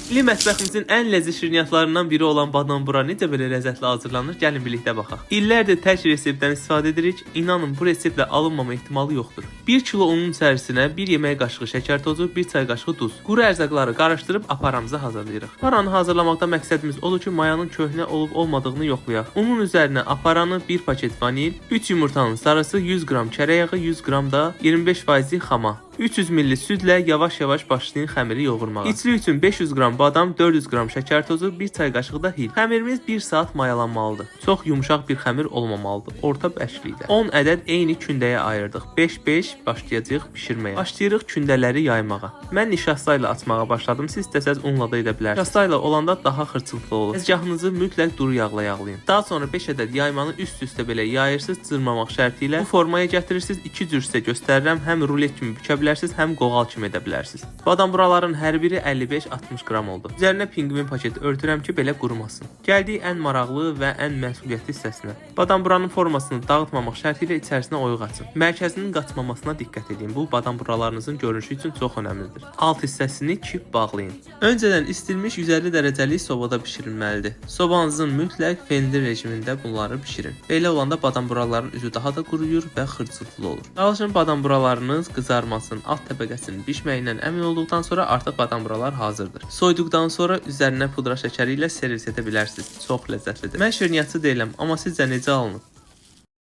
Milli mətbəximizin ən ləzzətli şirniyyatlarından biri olan badambura necə belə ləzzətli hazırlanır? Gəlin birlikdə baxaq. İllərdir tək reseptdən istifadə edirik. İnanın bu reseptlə alınmama ehtimalı yoxdur. 1 kilo unun içərisinə 1 yemək qaşığı şəkər tozu, 1 çay qaşığı duz, quru ərzaqları qarışdırıb aparamızı hazırlayırıq. Aparanı hazırlamaqda məqsədimiz odur ki, mayanın köhnə olub olmadığını yoxlayaq. Unun üzərinə aparanı 1 paket vanil, 3 yumurtanın sarısı, 100 qram kərə yağı, 100 qram da 25% xama. 300 ml südlə yavaş-yavaş başlayın xəmiri yoğurmağa. İçli üçün 500 qram badam, 400 qram şəkər tozu, 1 çay qaşığı da hil. Xəmirimiz 1 saat mayalanmalıdır. Çox yumşaq bir xəmir olmamalıdır. Orta bərklikdə. 10 ədəd eyni kündəyə ayırdıq. 5-5 başlayacağıq bişirməyə. Başlayırıq kündələri yaymağa. Mən nişasta ilə açmağa başladım. Siz istəsəz unla da edə bilərsiniz. Nişasta ilə olanda daha xırçılıqlı olur. Təzgahınızı mütləq duru yağla yağlayın. Daha sonra 5 ədəd yaymanı üst-üstə belə yayırsınız, cırmamaq şərti ilə. Bu formaya gətirirsiniz. 2 cür sizə göstərirəm. Həm rulet kimi bükə bilərsiniz, həm qoğal kimi edə bilərsiniz. Badamburaların hər biri 55-60 qram oldu. Üzərinə pinqvin paketi örtürəm ki, belə qurumasın. Gəldik ən maraqlı və ən məsuliyyətli hissəsinə. Badamburanın formasını dağıtmamaq şərti ilə içərisinə oyuq açın. Mərkəzinin qaçmamasına diqqət edin. Bu badamburalarınızın görünüşü üçün çox önəmlidir. Alt hissəsini kip bağlayın. Öncədən istilmiş 150 dərəcəlik sobada bişirilməlidir. Sobanızın mütləq fenli rejimində bunları bişirin. Belə olanda badamburaların üzü daha da quruyur və xırçılıqlı olur. Çalışın badamburalarınız qızarmasın. Alt təbəqəsinin bişməyindən əmin olduqdan sonra artıq badamburalar hazırdır. Soyduqdan sonra üzərinə pudra şəkəri ilə servis edə bilərsiniz. Çox ləzzətlidir. Mən şirniyyatçı deyiləm, amma sizcə necə alınıb?